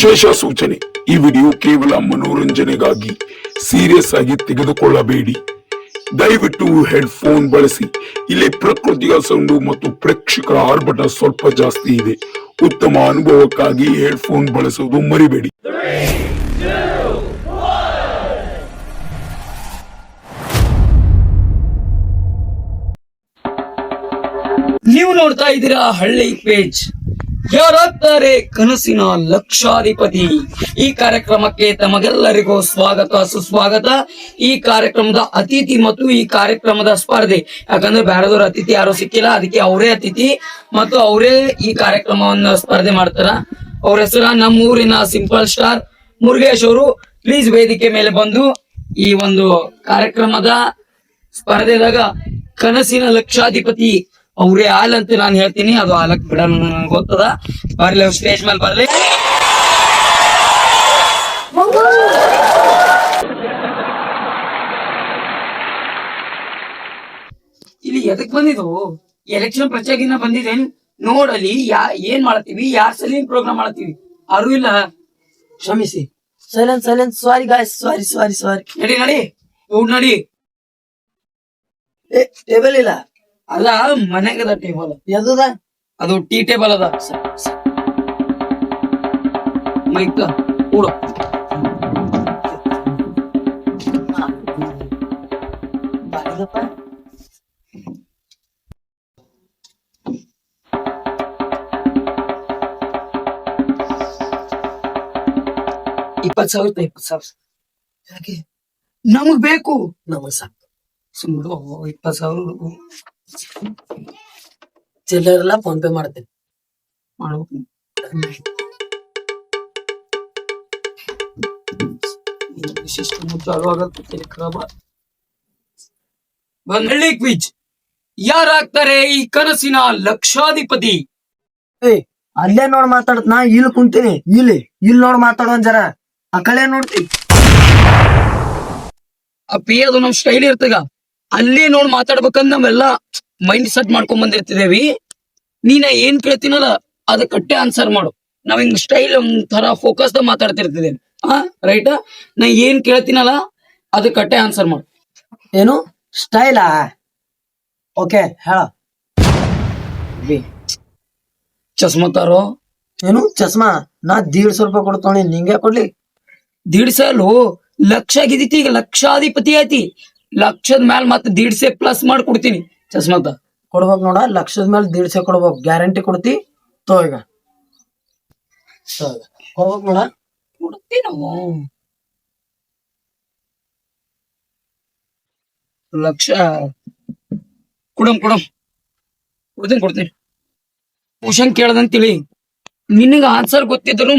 ವಿಶೇಷ ಸೂಚನೆ, ಈ ವಿಡಿಯೋ ಕೇವಲ ಮನೋರಂಜನೆಗಾಗಿ ಸೀರಿಯಸ್ ಆಗಿ ತೆಗೆದುಕೊಳ್ಳಬೇಡಿ. ದಯವಿಟ್ಟು ಹೆಡ್ಫೋನ್ ಬಳಸಿ. ಇಲ್ಲಿ ಪ್ರಕೃತಿಯ ಸೌಂಡು ಮತ್ತು ಪ್ರೇಕ್ಷಕರ ಆರ್ಭಟ ಸ್ವಲ್ಪ ಜಾಸ್ತಿ ಇದೆ. ಉತ್ತಮ ಅನುಭವಕ್ಕಾಗಿ ಹೆಡ್ಫೋನ್ ಬಳಸುವುದು ಮರಿಬೇಡಿ. ನೀವು ನೋಡ್ತಾ ಇದ್ದೀರಾ ಹಳ್ಳಿ ಪೇಜ್. ಯಾರಾಗ್ತಾರೆ ಕನಸಿನ ಲಕ್ಷಾಧಿಪತಿ? ಈ ಕಾರ್ಯಕ್ರಮಕ್ಕೆ ತಮಗೆಲ್ಲರಿಗೂ ಸ್ವಾಗತ ಸುಸ್ವಾಗತ. ಈ ಕಾರ್ಯಕ್ರಮದ ಅತಿಥಿ ಮತ್ತು ಈ ಕಾರ್ಯಕ್ರಮದ ಸ್ಪರ್ಧೆ, ಯಾಕಂದ್ರೆ ಬೇರೆದವ್ರ ಅತಿಥಿ ಯಾರು ಸಿಕ್ಕಿಲ್ಲ, ಅದಕ್ಕೆ ಅವರೇ ಅತಿಥಿ ಮತ್ತು ಅವರೇ ಈ ಕಾರ್ಯಕ್ರಮವನ್ನ ಸ್ಪರ್ಧೆ ಮಾಡ್ತಾರ. ಅವ್ರ ಹೆಸರ ನಮ್ಮೂರಿನ ಸಿಂಪಲ್ ಸ್ಟಾರ್ ಮುರುಗೇಶ್ ಅವರು. ಪ್ಲೀಸ್ ವೇದಿಕೆ ಮೇಲೆ ಬಂದು ಈ ಒಂದು ಕಾರ್ಯಕ್ರಮದ ಸ್ಪರ್ಧೆದಾಗ ಕನಸಿನ ಲಕ್ಷಾಧಿಪತಿ ಅವ್ರೇ ಹಾಲ್ ಅಂತ ನಾನು ಹೇಳ್ತೀನಿ. ಅದು ಹಾಲಕ್ ಬಿಡ ನನಗೆ ಗೊತ್ತದ. ಬರ್ಲಿ ಸ್ಟೇಜ್ ಮೇಲೆ ಬರ್ಲಿ. ಇಲ್ಲಿ ಎದಕ್ ಬಂದಿದ್ದು? ಎಲೆಕ್ಷನ್ ಪ್ರಚಾರಗಿನ್ನ ಬಂದಿದ್ದೇನ್ ನೋಡಲಿ. ಏನ್ ಮಾಡತ್ತೀವಿ, ಯಾರ್ ಸಲ ಪ್ರೋಗ್ರಾಮ್ ಮಾಡತ್ತೀವಿ ಅರು ಇಲ್ಲ. ಕ್ಷಮಿಸಿ. ಸೈಲೆನ್ಸ್ ಸಾರಿ ಗಾಯ್ಸ್, ಸಾರಿ ನಡಿ ನಡಿ ಊಡ್ ನಡಿ. ಟೇಬಲ್ ಇಲ್ಲ ಅಲ್ಲ, ಮನೆಗದ ಟೇಬಲ್. ಎದದ? ಅದು ಟೀ ಟೇಬಲ್ ಅದ. ಮೈಕ್ ಕೂಡ $20,000 $20,000. ಯಾಕೆ ನಮಗ್ ಬೇಕು? ನಮಗ್ ಸಾಕು. ಸುಮ್ಮನೆ 20,000 ಚಿಲ್ಲರೆಲ್ಲ ಫೋನ್ ಪೇ ಮಾಡ್ತೇನೆ. ಮಾಡ್ಬೇಕು. ಚಾಲು ಆಗತ್ತೆ ಖರಾಬ. ಬಂದಳ್ಳಿ ಕ್ವಿಜ್. ಯಾರಾಗ್ತಾರೆ ಈ ಕನಸಿನ ಲಕ್ಷಾಧಿಪತಿ? ಅಲ್ಲೇ ನೋಡ್ ಮಾತಾಡತ್. ನಾ ಇಲ್ಲಿ ಕುಂತೀನಿ. ಇಲ್ಲಿ ನೋಡ್ ಮಾತಾಡೋನ್ ಜರ. ಆ ಕಡೆ ನೋಡ್ತಿ. ಅಪ್ಪಿ ಅದು ನಮ್ ಸ್ಟೈಲ್ ಇರ್ತಗ. ಅಲ್ಲೇ ನೋಡ್ ಮಾತಾಡ್ಬೇಕಂದ್ ನಾವೆಲ್ಲ ಮೈಂಡ್ ಸೆಟ್ ಮಾಡ್ಕೊಂಡ್ ಬಂದಿರ್ತಿದೇವಿ. ನೀನ ಏನ್ ಕೇಳ್ತೀನಲ್ಲ ಅದ ಕಟ್ಟೆ ಆನ್ಸರ್ ಮಾಡು. ನಾವ್ ಹಿಂಗ್ ಸ್ಟೈಲ್ ಒಂಥರ ಫೋಕಸ್ ದ ಮಾತಾಡ್ತಿರ್ತಿದ್ದೇವೆ. ರೈಟ್? ನಾ ಏನ್ ಕೇಳ್ತೀನಲ್ಲ ಅದ ಕಟ್ಟೆ ಆನ್ಸರ್ ಮಾಡು. ಏನು ಸ್ಟೈಲಾ? ಓಕೆ ಹೇಳ. ಚಸ್ಮಾ ತಾರೋ. ಏನು ಚಸ್ಮಾ? ನಾ $150 ಕೊಡ್ತೋಣಿ, ನಿಂಗೆ ಕೊಡ್ಲಿ? 150 ಲಕ್ಷ ಆಗಿದೀತಿ. ಈಗ ಲಕ್ಷಾಧಿಪತಿ ಆಯ್ತಿ. ಲಕ್ಷದ ಮ್ಯಾಲ ಮತ್ತೆ 150 ಪ್ಲಸ್ ಮಾಡಿ ಕೊಡ್ತೀನಿ. ಚಸ್ಮಾತ ಕೊಡ್ಬೇಕ್ ನೋಡ. ಲಕ್ಷದ ಮೇಲೆ 150 ಕೊಡ್ಬೇಕು. ಗ್ಯಾರಂಟಿ ಕೊಡ್ತಿ ತೋ. ಈಗ ಕೊಡ್ಬೇಕ್ ನೋಡ. ಕೊಡ್ತೀನಿ ನಾವು. ಲಕ್ಷ ಕೊಡ್ತೀನಿ. ಕ್ವಶನ್ ಕೇಳದಂತೇಳಿ ನಿನಗ ಆನ್ಸರ್ ಗೊತ್ತಿದ್ರು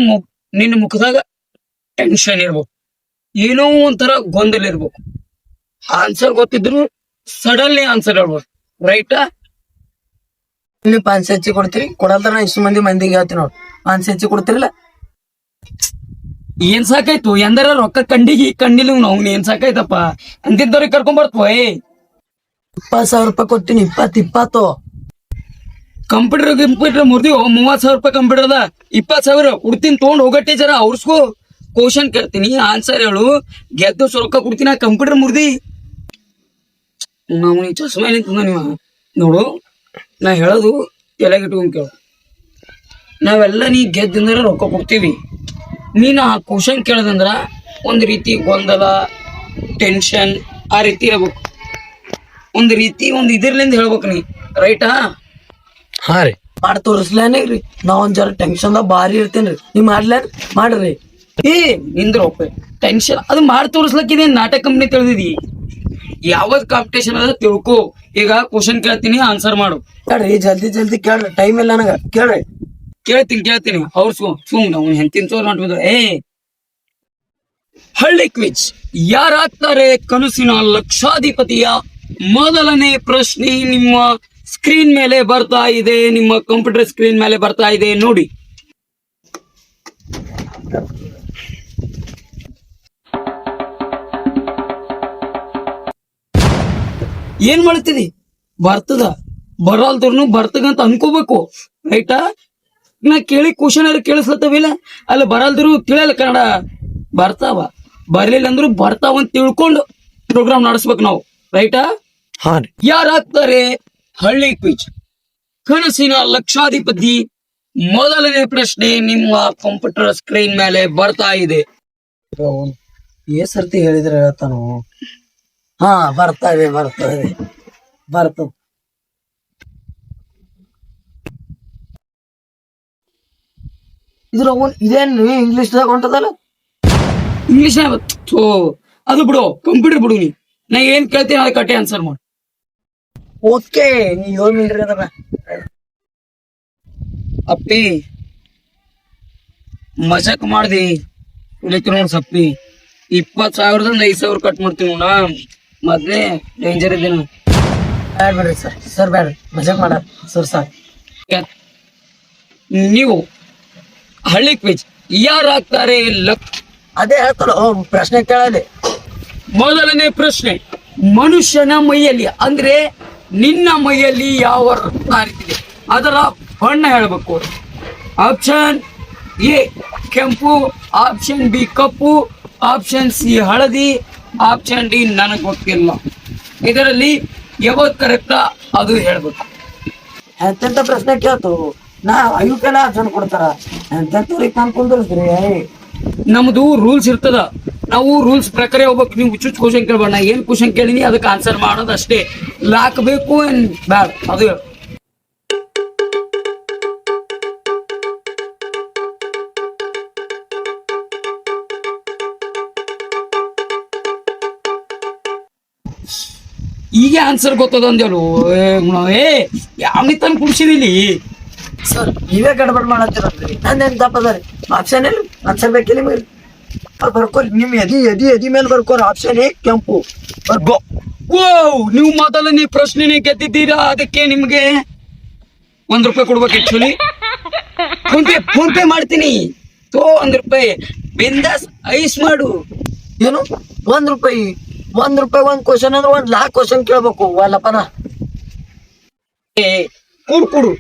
ನಿನ್ನ ಮುಖದಾಗ ಟೆನ್ಷನ್ ಇರ್ಬೇಕು, ಏನೋ ಒಂಥರ ಗೊಂದಲ ಇರ್ಬೇಕು. ಆನ್ಸರ್ ಗೊತ್ತಿದ್ರು ಸಡನ್ಲಿ ಆನ್ಸರ್ ಹೇಳ್ಬೋದು. ರೈಟಾ? ಇಲ್ಲಿ 500 ಹೆಚ್ಚಿ ಕೊಡ್ತೀರಿ? ಕೊಡಲ್ತಾರ ಇಷ್ಟು ಮಂದಿಗೆ ಹೇಳ್ತೀನಿ ನೋಡ್. 500 ಹೆಚ್ಚಿ ಕೊಡ್ತಿರಲ್ಲ? ಏನ್ ಸಾಕಾಯ್ತು? ಎಂದರ ರೊಕ್ಕ ಕಂಡಿಲ್ಲ ನಾವು. ಏನ್ ಸಾಕಾಯ್ತಪ್ಪ? ಅಂತಿದ್ದವ್ರಿಗೆ ಕರ್ಕೊಂಡ್ ಬರ್ತವ. $20,000 ಕೊಡ್ತೀನಿ. 20 ಕಂಪ್ಯೂಟರ್ ಮುರ್ದಿ. $30,000 ಕಂಪ್ಯೂಟರ್ ಅದ. 20,000 ಕೊಡ್ತೀನಿ. ತೊಗೊಂಡ್ ಹೋಗಟ್ಟಿ ಜರ ಅವ್ರಸ್ಕೋ. ಕ್ವಶನ್ ಕೇಳ್ತೀನಿ, ಆನ್ಸರ್ ಹೇಳು. ಗೆದ್ದು ರೊಕ್ಕ ಕೊಡ್ತೀನಿ. ಕಂಪ್ಯೂಟರ್ ಮುರ್ದಿ. ನಾವು ಈ ಚಸ್ಮಾ ಏನಿಂತ ನೀವು ನೋಡು. ನಾ ಹೇಳೋದು ತಲೆಗೆ ಇಟ್ಕೊಂಡ್ ಕೇಳು. ನಾವೆಲ್ಲ ನೀ ಗೆದ್ದಂದ್ರ ರೊಕ್ಕ ಕೊಡ್ತೀವಿ. ನೀನು ಆ ಕ್ವಶನ್ ಕೇಳದಂದ್ರ ಒಂದ್ ರೀತಿ ಗೊಂದಲ, ಟೆನ್ಷನ್ ಆ ರೀತಿ ಇರ್ಬೇಕು. ಒಂದ್ ರೀತಿ ಇದ್ರಲಿಂದ ಹೇಳ್ಬೇಕು ನೀ. ರೈಟಾ? ಹಾ ರೀ. ಮಾಡಿ ತೋರಿಸ್ಲೇನ್ರಿ. ನಾ ಒಂದ್ ಜರ ಟೆನ್ಷನ್ ಭಾರಿ ಇರ್ತೇನ್ರಿ. ನೀವ್ ಮಾಡ್ರಿ. ನಿಂದ್ರ ಟೆನ್ಷನ್ ಅದು ಮಾಡಿ ತೋರಿಸ್ಲಕ್ಕಿದೆ. ನಾಟಕ ಕಂಪ್ನಿ ತಿಳಿದಿದಿ. ಯಾವತ್ ಕಾಂಪಿಟೇಷನ್ ಅದ ತಿಳ್ಕೊ. ಈಗ ಕ್ವಶನ್ ಕೇಳ್ತೀನಿ, ಆನ್ಸರ್ ಮಾಡು. ಕೇಳ್ರಿ, ಜಲ್ದಿ ಕೇಳ್ರಿ. ಟೈಮ್ ಇಲ್ಲ ನನಗ. ಕೇಳ್ತೀನಿ. ಅವ್ರು ನಾವು ಹೆಂತಿನ ಚೋರ್ ಮಾಡ್ಬೋದು. ಹಳ್ಳಿ ಕ್ವಿಜ್. ಯಾರಾಗ್ತಾರೆ ಕನಸಿನ ಲಕ್ಷಾಧಿಪತಿಯ? ಮೊದಲನೇ ಪ್ರಶ್ನೆ ನಿಮ್ಮ ಸ್ಕ್ರೀನ್ ಮೇಲೆ ಬರ್ತಾ ಇದೆ. ನಿಮ್ಮ ಕಂಪ್ಯೂಟರ್ ಸ್ಕ್ರೀನ್ ಮೇಲೆ ಬರ್ತಾ ಇದೆ ನೋಡಿ. ಏನ್ ಮಾಡ್ತಿದಿ? ಬರ್ತದ. ಬರಲ್ದವ್ರನು ಬರ್ತದಂತ ಅನ್ಕೋಬೇಕು. ರೈಟಾ? ನಾ ಕೇಳಿ ಕ್ವಶನ್ ಕೇಳಿಸ್ಲತ್ತವಿಲ್ಲ ಅಲ್ಲಿ ಬರಲ್ದ್ರು ತಿಳಿಯಲ್ಲ ಕನ್ನಡ ಬರ್ತಾವ ಬರ್ಲಿಲ್ಲ ಅಂದ್ರು ಬರ್ತಾವ ಅಂತ ತಿಳ್ಕೊಂಡು ಪ್ರೋಗ್ರಾಮ್ ನಡೆಸ್ಬೇಕು ನಾವು ರೈಟಾ ಹಾ ರೀ ಯಾರಾಗ್ತಾರೆ ಹಳ್ಳಿ ಕ್ವಿಜ್ ಕನಸಿನ ಲಕ್ಷಾಧಿಪತಿ ಮೊದಲನೇ ಪ್ರಶ್ನೆ ನಿಮ್ಮ ಕಂಪ್ಯೂಟರ್ ಸ್ಕ್ರೀನ್ ಮೇಲೆ ಬರ್ತಾ ಇದೆ ಸರ್ತಿ ಹೇಳಿದ್ರೆ ಹೇಳ್ತಾನು ಹಾ ಬರ್ತಾ ಇದೆ ಬರ್ತ ಇದ್ರ ಇದೇನು ಇಂಗ್ಲಿಷ್ದಾಗ ಹೊಂಟದಲ್ಲ ಇಂಗ್ಲಿಷ್ ಅದು ಬಿಡು ಕಂಪ್ಯೂಟರ್ ಬಿಡು ನಾ ಏನ್ ಕೇಳ್ತೀನಿ ಅದಕ್ಕೆ ಕಟ್ಟೆ ಆನ್ಸರ್ ಮಾಡು ಓಕೆ ನೀ 7 ಮಿನಿಟ್ ಅದನ್ನ ಅಪ್ಪಿ ಮಜಾಕ್ ಮಾಡ್ದಿ ಉಳಿತು ನೋಡ್ ಸಪ್ಪಿ 20,000ದಿಂದ 5,000 ಕಟ್ ಮಾಡ್ತೀವಿ ನಾ ಮೊದ್ಲೇ ಡೇಂಜರ್ ಇದ್ದೇನೆ ಬ್ಯಾಡ್ ಬೇಡ್ರಿ ಸರ್ ಬ್ಯಾಡ್ರಿ ಮಜಾಕ್ ಮಾಡ ಸರ್ ನೀವು ಹಳ್ಳಿ ಕ್ವಿಜ್ ಯಾರಾಗ್ತಾರೆ ಅದೇ ಹೇಳ್ತಾರ ಪ್ರಶ್ನೆ ಕೇಳಲಿ ಮೊದಲನೇ ಪ್ರಶ್ನೆ ಮನುಷ್ಯನ ಮೈಯಲ್ಲಿ ಅಂದ್ರೆ ನಿನ್ನ ಮೈಯಲ್ಲಿ ಯಾವ ರಕ್ತ ಹರಿತಿದೆ ಅದರ ಬಣ್ಣ ಹೇಳ್ಬೇಕು ಆಪ್ಷನ್ ಎ ಕೆಂಪು, option B cup, option C ಹಳದಿ, ಆಪ್ಷನ್ ಡಿ ನನಗೆ ಗೊತ್ತಿಲ್ಲ. ಇದರಲ್ಲಿ ಯಾವ್ದು ಕರೆಕ್ಟ ಅದು ಹೇಳ್ಬೇಕು. ಎಂತೆಂತ ಪ್ರಶ್ನೆ ಕೇಳ್ತು ನಾ ಅಯ್ಯುಕೆಲ್ಲ ಆಪ್ಷನ್ ಕೊಡ್ತಾರ ಎಂತೆಂತವ್ರಿಗೆ ನಾನು ಕುಂದ್ರಿಸ್ರಿ ನಮ್ದು ರೂಲ್ಸ್ ಇರ್ತದ, ನಾವು ರೂಲ್ಸ್ ಪ್ರಕಾರ ಹೋಗ್ಬೇಕು. ನೀವು ಹುಚ್ಚು ಕ್ವಶನ್ ಕೇಳ್ಬೇಡ, ನಾ ಏನ್ ಕ್ವಶನ್ ಕೇಳಿನಿ ಅದಕ್ಕೆ ಆನ್ಸರ್ ಮಾಡೋದು ಅಷ್ಟೇ. ಲಾಕ್ ಬೇಕು ಏನ್ ಬ್ಯಾಡ ಅದು ಹೇಳು. ಈಗ ಆನ್ಸರ್ ಗೊತ್ತದ ಅಂದೇಳು. ಯಾವನಿ ತಂದು ಕುಡ್ಸಿದಿಲ್ಲಿ ಸರ್ ನೀವೇ ಗಡಬಡ್ ಮಾಡತ್ತೀರಲ್ರಿ ನಂದೇನ್ ತಪ್ಪದರಿ. ಆಪ್ಷನ್ ಇಲ್ಲ ಆನ್ಸರ್ ಬೇಕಿಲ್ಲ ನಿಮಗೆ ಬರ್ಕೋರಿ. ನಿಮ್ ಎದಿ ಮೇಲೆ ಬರ್ಕೋರಿ. ಆಪ್ಷನ್ ಎ ಕೆಂಪು ಬರ್ಕೋ. ಓ ನೀವು ಮೊದಲನೇ ಪ್ರಶ್ನೆನೇ ಗೆದ್ದಿದ್ದೀರಾ, ಅದಕ್ಕೆ ನಿಮ್ಗೆ ₹1 ಕೊಡ್ಬೇಕು. ಆಕ್ಚುಲಿ ಫೋನ್ ಪೇ ಮಾಡ್ತೀನಿ. ₹1 ಬಿಂದಾಸ್ ಐಸ್ ಮಾಡು. ಏನು ₹1 ಒಂದ್ ಕ್ವಶನ್ ಅಂದ್ರೆ 1,00,000 ಕ್ವಶನ್ ಕೇಳ್ಬೇಕು. ಅಲ್ಲಪ್ಪನ ಕೊಡು.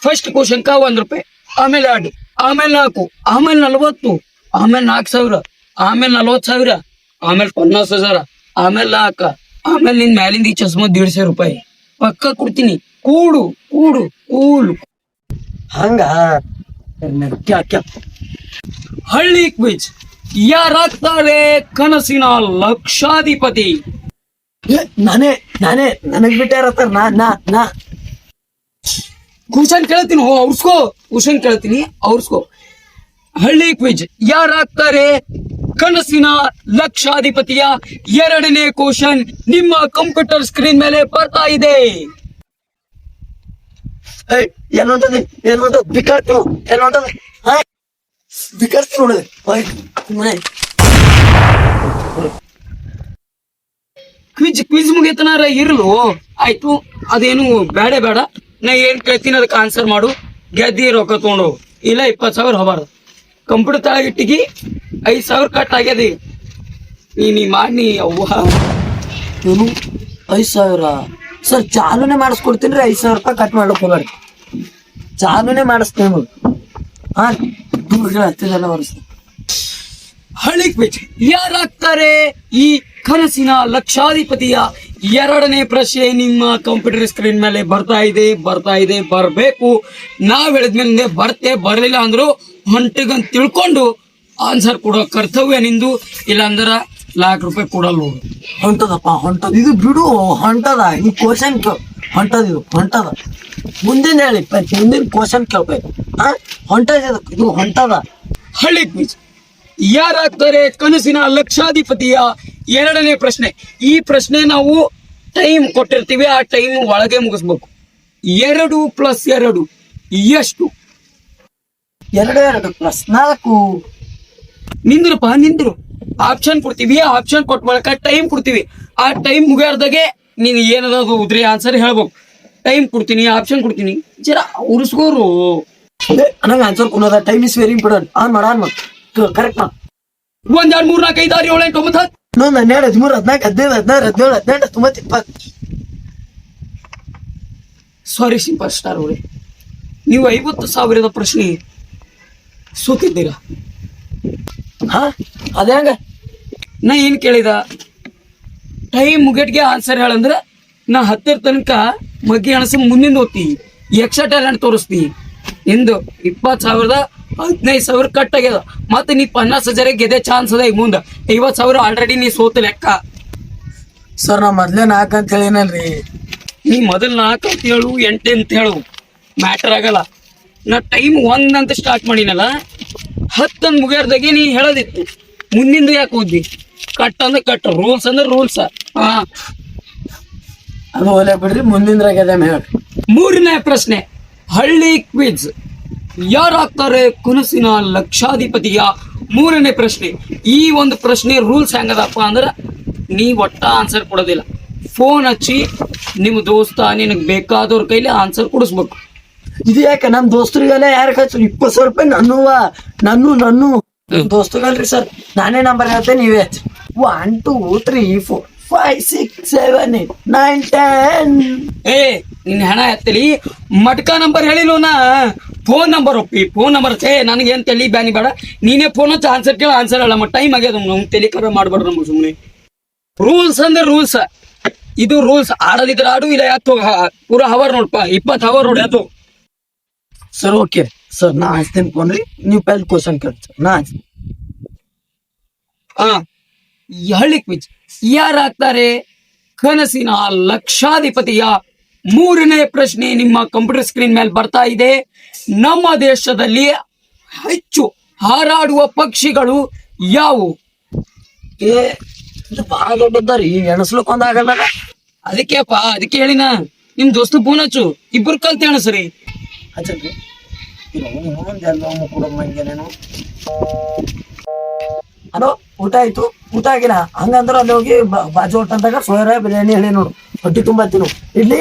ಫಸ್ಟ್ ಕ್ವಶನ್ ₹1, ಆಮೇಲೆ 2, ಆಮೇಲೆ 4, ಆಮೇಲೆ 40, ಆಮೇಲೆ 4,000, ಆಮೇಲೆ 40,000, ಆಮೇಲೆ 50,000, ಆಮೇಲೆ 4, ಆಮೇಲೆ ನಿನ್ ಮ್ಯಾಲಿಂದ ಈ ಚಸ್ಮಾ ₹150 ಪಕ್ಕ ಕೊಡ್ತೀನಿ. ಕೂಡು ಹಂಗ ಹಳ್ಳಿ ಕ್ವಿಜ್ ಯಾರಾಗ್ತಾರೆ ಕನಸಿನ ಲಕ್ಷಾಧಿಪತಿ? ನಾನೇ ನನಗ್ ಬಿಟ್ಟೆ ಇರತ್ತಾರ. ನಾ ಕ್ವಶನ್ ಕೇಳ್ತೀನಿ, ಕ್ವಶನ್ ಕೇಳ್ತೀನಿ ಅವ್ರಸ್ಕೋ. ಹಳ್ಳಿ ಕ್ವಿಜ್ ಯಾರಾಗ್ತಾರೆ ಕನಸಿನ ಲಕ್ಷಾಧಿಪತಿಯ 2ನೇ ಕ್ವಶನ್ ನಿಮ್ಮ ಕಂಪ್ಯೂಟರ್ ಸ್ಕ್ರೀನ್ ಮೇಲೆ ಬರ್ತಾ ಇದೆ. ಏನಂತದ ಬಿಕಾಡ್ತು ಏನಂತದ ಬಿಕಾಡ್ತು ನೋಡಿದೆ. ಕ್ವಿಜ್ ಮುಗಿತನಾರ ಇರ್ಲು ಆಯ್ತು. ಅದೇನು ಬೇಡ, ನಾ ಏನ್ ಕೇಳ್ತೀನಿ ಅದಕ್ಕೆ ಆನ್ಸರ್ ಮಾಡು. ಗೆದ್ದಿ ರೊಕ್ಕ ತಗೊಂಡು ಇಲ್ಲ 20,000 ಹೋಗಬಾರ್ದು. ಕಂಪ್ಯೂಟರ್ ತಳಗಿಟ್ಟಿಗೆ 5,000 ಕಟ್ ಆಗ್ಯದ. ನೀ ಮಾಡಿ ಅವ್ವ ಏನು 5,000 ಸರ್ ಚಾಲೂನೇ ಮಾಡಿಸ್ಕೊಡ್ತೀನಿ. 5,000 ರೂಪಾಯಿ ಕಟ್ ಮಾಡ್ಲಿಕ್ಕೆ ಹೋಗ್ಬೇಡಿ, ಚಾಲೂನೇ ಮಾಡಿಸ್ತೇನೆ. ಹಾ ಹತ್ತಿದೆಲ್ಲ ಹೊರಿಸ್ತೀನಿ. ಹಳ್ಳಿ ಕ್ವಿಜ್ ಯಾರಾಗ್ತಾರೆ ಈ ಕನಸಿನ ಲಕ್ಷಾಧಿಪತಿಯ 2ನೇ ಪ್ರಶ್ನೆ ನಿಮ್ಮ ಕಂಪ್ಯೂಟರ್ ಸ್ಕ್ರೀನ್ ಮೇಲೆ ಬರ್ತಾ ಇದೆ. ಬರ್ಬೇಕು. ನಾವ್ ಹೇಳಿದ್ಮೇಲೆ ಬರ್ಲಿಲ್ಲ ಅಂದ್ರು ಹೊಂಟಿಗಂತ ತಿಳ್ಕೊಂಡು ಆನ್ಸರ್ ಕೊಡೋ ಕರ್ತವ್ಯ ನಿಂದು. ಇಲ್ಲ ಅಂದ್ರ ₹1,00,000 ಕೊಡಲ್ಲ. ಹೊಂಟದಪ್ಪ ಹೊಂಟದ ಇದು ಬಿಡು. ಹೊಂಟದ ಈ ಕ್ವಶನ್ ಹೊಂಟದ ಮುಂದಿನ ಹೇಳಿ ಮುಂದಿನ ಕ್ವಶನ್ ಕೇಳ್ಬೇಕು. ಇದು ಹೊಂಟದ. ಹಳ್ಳಿ ಕ್ವಿಜ್ ಯಾರಾಗ್ತಾರೆ ಕನಸಿನ ಲಕ್ಷಾಧಿಪತಿಯ 2ನೇ ಪ್ರಶ್ನೆ. ಈ ಪ್ರಶ್ನೆ ನಾವು ಟೈಮ್ ಕೊಟ್ಟಿರ್ತೀವಿ, ಆ ಟೈಮ್ ಒಳಗೆ ಮುಗಿಸ್ಬೇಕು. 2 + 2 ಎಷ್ಟು? 2 + 4 ನಿಂದ್ರು. ಆಪ್ಷನ್ ಕೊಡ್ತೀವಿ, ಆಪ್ಷನ್ ಕೊಟ್ಟ ಬಳಿಕ ಟೈಮ್ ಕೊಡ್ತೀವಿ. ಆ ಟೈಮ್ ಮುಗಿಯಾರ್ದಾಗೆ ನೀನು ಏನದ ಉದ್ರಿ ಆನ್ಸರ್ ಹೇಳ್ಬೇಕು. ಟೈಮ್ ಕೊಡ್ತೀನಿ, ಆಪ್ಷನ್ ಕೊಡ್ತೀನಿ, ಜರ ಉರ್ಸ್ಕೋರು. ನಂಗೆ ಆನ್ಸರ್ ಕೊಡೋದ. Time is very important. Correct 1 2 3 4 5 6 7 8 9 10 12 13 14 15 16 17 18 19 20. Sorry super star ಅವರೇ, ನೀವು 50,000 ಪ್ರಶ್ನೆ ಸೋತಿದ್ದೀರಾ. ಹಾ ಅದೇ ಹಂಗ ನಾ ಏನ್ ಕೇಳಿದ ಟೈಮ್ ಮುಗಿಟ್ಗೆ ಆನ್ಸರ್ ಹೇಳಂದ್ರ ನಾ 10 ತನಕ ಮಗ್ಗಿ ಅಣಸಿ ಮುಂದಿನ ಓದ್ತಿ ಎಕ್ಸ್ಟ್ರಾ ಟ್ಯಾಲೆಂಟ್ ತೋರಿಸ್ತಿ. ಇಂದು 20,000 15,000 ಕಟ್ ಆಗ್ಯದ. ಮತ್ತೆ ನೀ 50,000 ಗೆದ್ದೆ ಚಾನ್ಸ್ ಅದ. ಈಗ ಮುಂದೆ 50,000 ಆಲ್ರೆಡಿ ನೀ ಸೋತ ಲೆಕ್ಕ. ಸರ್ ನಾ ಮೊದ್ಲೇ 4 ಅಂತ ಹೇಳಿನಲ್ರಿ. ನೀ ಮೊದಲ್ 4 ಅಂತ ಹೇಳು 8 ಅಂತ ಹೇಳು ಮ್ಯಾಟರ್ ಆಗಲ್ಲ. ನಾ ಟೈಮ್ 1 ಅಂತ ಸ್ಟಾರ್ಟ್ ಮಾಡಿನಲ್ಲ 10 ಅಂತ ಮುಗಿಯಾರ್ದಾಗೆ ನೀ ಹೇಳೋದಿತ್ತು. ಮುಂದಿಂದ ಯಾಕೆ ಓದಿ? ಕಟ್ ಅಂದ್ರೆ ಕಟ್, ರೂಲ್ಸ್ ಅಂದ್ರೆ ರೂಲ್ಸ್. ಹಾ, ಅದು ಒಲೆ ಬಿಡ್ರಿ, ಮುಂದಿಂದ್ರಾಗ ಅದೇನು ಹೇಳ್ರಿ. 3ನೇ ಪ್ರಶ್ನೆ ಹಳ್ಳಿ ಕ್ವಿಜ್. ಯಾರಾಗ್ತಾರೆ ಕನಸಿನ ಲಕ್ಷಾಧಿಪತಿಯ? 3ನೇ ಪ್ರಶ್ನೆ. ಈ ಒಂದು ಪ್ರಶ್ನೆ ರೂಲ್ಸ್ ಹೆಂಗದಪ್ಪ ಅಂದ್ರೆ ನೀ ಒಟ್ಟ ಆನ್ಸರ್ ಕೊಡೋದಿಲ್ಲ. ಫೋನ್ ಹಚ್ಚಿ ನಿಮ್ಮ ದೋಸ್ತ ನಿನಗೆ ಬೇಕಾದವ್ರ ಕೈಲಿ ಆನ್ಸರ್ ಕೊಡಿಸ್ಬೇಕು. ಇದು ಯಾಕೆ ನಮ್ಮ ದೋಸ್ತರಿಗೆಲ್ಲ ಯಾರು ಖರ್ಚು 20,000 ರೂಪಾಯಿ ನನ್ನ ದೋಸ್ತಗಲ್ರಿ ಸರ್. ನಾನೇ ನಂಬರ್ ಹೇಳ್ತೇನೆ, ನೀವೇ 1 2 3 4 5 6 7 8 9 10. ಏ ನಿನ್ನ ಹಣ ಎತ್ತಲಿ ಮಟ್ಕ ನಂಬರ್ ಹೇಳಿಲ್ವನ? ಫೋನ್ ನಂಬರ್ ಒಪ್ಪಿ, ಫೋನ್ ನಂಬರ್ ನನಗೆ ಏನ್ ತಲಿ ಬ್ಯಾನಿ ಬೇಡ. ನೀನೇ ಫೋನ್ ಹಚ್ಚಿ ಆನ್ಸರ್ ಕೇಳ, ಆನ್ಸರ್ ಹೇಳ. ಟೈಮ್ ಆಗ್ಯದ, ನಮ್ಗೆ ತಲಿ ಕರ ಮಾಡ್ಬಾರ್ದು ನಮ್ಗೆ ಸುಮ್ಮನೆ. ರೂಲ್ಸ್ ಅಂದ್ರೆ ರೂಲ್ಸ್. ಇದು ರೂಲ್ಸ್. ಆಡೋದಿದ್ರೆ ಆಡು, ಇಲ್ಲ ಯಾತು ಪೂರ ಹವರ್ ನೋಡ್ಪ, 20 ಹವರ್ ನೋಡಿ ಯಾತು. ಸರ್ ಓಕೆ ಸರ್, ನಾ ಹಚ್ತೇನೆ ಫೋನ್ ರೀ. ನೀವು ಪೈಲ್ ಕ್ವಶನ್ ಕೇಳ್ರಿ ನಾ ಹಚ್ತೀನಿ. ಹಾ, ಹಳ್ಳಿ ಕ್ವಿಜ್. ಯಾರಾಗ್ತಾರೆ ಕನಸಿನ ಲಕ್ಷಾಧಿಪತಿಯ? 3ನೇ ಪ್ರಶ್ನೆ ನಿಮ್ಮ ಕಂಪ್ಯೂಟರ್ ಸ್ಕ್ರೀನ್ ಮೇಲೆ ಬರ್ತಾ ಇದೆ. ನಮ್ಮ ದೇಶದಲ್ಲಿ ಹೆಚ್ಚು ಹಾರಾಡುವ ಪಕ್ಷಿಗಳು ಯಾವುವು? ಏ ಇದು ಭಾಳ ದೊಡ್ಡದಾರಿ, ಎಣಸ್ಲಿಕ್ಕೆ ಒಂದಾಗಲ್ಲ. ಅದಕ್ಕೆ ಹೇಳಿನ ನಿಮ್ ದೋಸ್ತ ಫೋನ್ ಹಚ್ಚು, ಇಬ್ಬರು ಕಲ್ತ್ ಎಣಸ್ರಿ. ಹಚ್ಚಲ್ರಿ ಇನ್ನೊಂದೆಲ್ಲ ಕೂಡ ಮಂಗೇನೇನು. ಹಲೋ, ಊಟ ಆಯ್ತು? ಊಟ ಆಗಿಲ್ಲ ಹಂಗಂದ್ರ ಅಲ್ಲಿ ಹೋಗಿ ಬಾಜು ಹೋಟೆಲ್ದಾಗ ಸೋಯರ ಬಿರಿಯಾನಿ ಹೇಳಿ ನೋಡು, ಹೊಟ್ಟಿ ತುಂಬಾ ತಿನ್ನು. ಇಡ್ಲಿ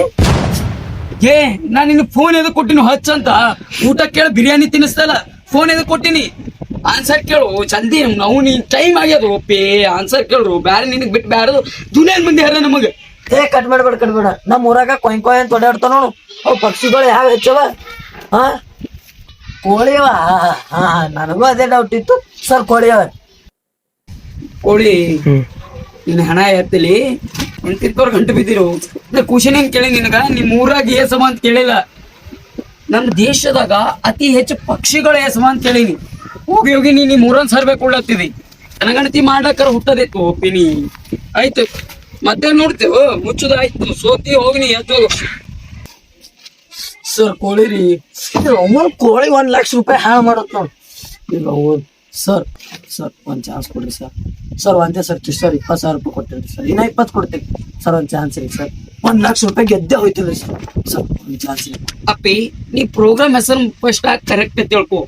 ಏ ನಾನು ನಿನ್ನ ಫೋನ್ ಎದಕ್ ಕೊಟ್ಟಿನಿ ಹಚ್ಚಂತ? ಊಟ ಕೇಳ ಬಿರಿಯಾನಿ ತಿನ್ನಿಸ್ತಲ್ಲ, ಫೋನ್ ಎದಕ್ ಕೊಟ್ಟಿನಿ? ಆನ್ಸರ್ ಕೇಳು ಜಲ್ದಿ. ನಾವು ನೀನ್ ಟೈಮ್ ಆಗ್ಯದ ಒಪ್ಪಿ ಆನ್ಸರ್ ಕೇಳ್ರು. ಬ್ಯಾರೆ ನಿನಗ್ ಬಿಟ್ಟು ಬ್ಯಾರದು ದುನಿಯಾನ್ ಮಂದಿ ಯಾರ ನಮಗ. ಏ ಕಟ್ ಮಾಡ್ಬೇಡ. ನಮ್ಮ ಊರಾಗ ಕೊಯ್ ಅಂತ ಓಡಾಡ್ತಾವ ನೋಡು, ಅವು ಪಕ್ಷಿಗಳು ಯಾವ ಹೆಚ್ಚವ? ಹಾ, ಕೋಳಿಯವ. ಹಾ, ನನಗೂ ಅದೇ ಡೌಟ್ ಇತ್ತು ಸರ್. ಕೋಳಿಯವ. ಕೋಳಿ ನಿನ್ನ ಹಣ ಎತ್ತಲಿ ನಿಂತಿದ್ದವ್ರ ಗಂಟು ಬಿದ್ದಿರು. ಕ್ವಶನ್ ಏನ್ ಕೇಳಿ ನಿನಗ? ನಿಮ್ ಊರಾಗ ಏಸಮ ಅಂತ ಕೇಳಿಲ್ಲ. ನಮ್ಮ ದೇಶದಾಗ ಅತಿ ಹೆಚ್ಚು ಪಕ್ಷಿಗಳ ಏಸಮ ಅಂತ ಕೇಳಿನಿ. ಹೋಗಿ ನೀ ನಿಮ್ ಊರನ್ ಸರ್ವೆ ಕೊಡ್ಲತ್ತಿದಿ. ಜನಗಣತಿ ಮಾಡ್ಲಕ್ಕಾರ ಹುಟ್ಟದಿತ್ತು ಒಪ್ಪಿನಿ. ಆಯ್ತು, ಮತ್ತೆ ನೋಡ್ತೇವ ಮುಚ್ಚುದ ಆಯ್ತು. ಸೋತಿ ಹೋಗಿನಿ ಎದ್ದು. ಸರ್ ಕೋಳಿ ರೀ, ಕೋಳಿ 1 ಲಕ್ಷ ರೂಪಾಯಿ ಹಾಳು ಮಾಡತ್ ನೋಡು. ಈಗ ಸರ್ ಒಂದ್ ಚಾನ್ಸ್ ಕೊಡ್ರಿ ಸರ್. ಸರ್ ಒಂದೇ ಸರ್ 20,000 ರೂಪಾಯಿ ಕೊಟ್ಟಿರಿ ಸರ್. ಇನ್ನ 20 ಕೊಡ್ತೇನೆ ಸರ್. ಒಂದ್ ಚಾನ್ಸ್ ರೀ ಸರ್. 1 ಲಕ್ಷ ರೂಪಾಯಿ ಗೆದ್ದೆ ಹೋಯ್ತಿಲ್ರಿ ಸರ್. ಒಂದ್ ಚಾನ್ಸ್ ರೀ. ಅಪ್ಪಿ, ನೀ ಪ್ರೋಗ್ರಾಮ್ ಹೆಸರು ಫಸ್ಟ್ ಆಗಿ ಕರೆಕ್ಟ್ ತಿಳ್ಕೊ.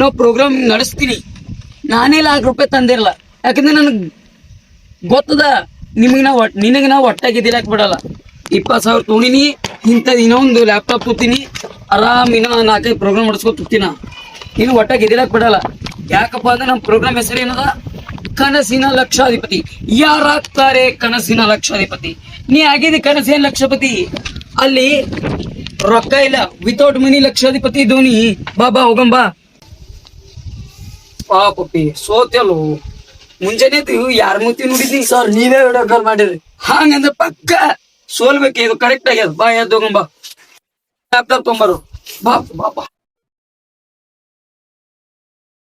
ನಾವು ಪ್ರೋಗ್ರಾಮ್ ನಡೆಸ್ತೀನಿ. ನಾನೇ ₹1,00,000 ತಂದಿರಲ್ಲ. ಯಾಕಂದ್ರೆ ನನಗೆ ಗೊತ್ತದ ನಿನಗೆ ನಾವು ಒಟ್ಟಾಗಿದ್ದಿರಾಕ್ ಬಿಡಲ್ಲ. 20,000 ತೊಗೊಂಡಿನಿ. ಇಂಥದ್ದು ಇನ್ನೊಂದು ಲ್ಯಾಪ್ಟಾಪ್ ತೊತ್ತೀನಿ. ಆರಾಮ್ ಇನ್ನೂ 4-5 ಪ್ರೋಗ್ರಾಮ್ ನಡೆಸ್ಕೊತ ತುತ್ತೀನ. ನೀನು ಒಟ್ಟಾಗಿ ಎದಿರಾಕ್ ಬಿಡಲ್ಲ. ಯಾಕಪ್ಪ ಅಂದ್ರೆ ನಮ್ಮ ಪ್ರೋಗ್ರಾಮ್ ಹೆಸರು ಏನದ? ಕನಸಿನ ಲಕ್ಷಾಧಿಪತಿ. ಯಾರಾಗ್ತಾರೆ ಕನಸಿನ ಲಕ್ಷಾಧಿಪತಿ? ನೀ ಆಗಿದಿ ಕನಸಿನ ಲಕ್ಷಪತಿ. ಅಲ್ಲಿ ರೊಕ್ಕ ಇಲ್ಲ, ವಿತೌಟ್ ಮನಿ ಲಕ್ಷಾಧಿಪತಿ ಧೋನಿ. ಬಾ ಹೋಗಂಬಾ. ಪಾಪಿ ಸೋತ್ಯಲು ಮುಂಜಾನೆ ಯಾರ ಮೂತಿ ನೋಡಿದ್ನಿ ಸರ್ ನೀವೇ ವಿಡಿಯೋ ಕಾಲ್ ಮಾಡಿರಿ. ಹಂಗಂದ್ರೆ ಪಕ್ಕ ಸೋಲ್ಬೇಕು. ಇದು ಕರೆಕ್ಟ್ ಆಗ್ಯದ. ಬಾ ಎದ್ದು ಹೋಗಂಬಾ. ಲ್ಯಾಪ್ಟಾಪ್ ತೊಂಬರು. ಬಾ.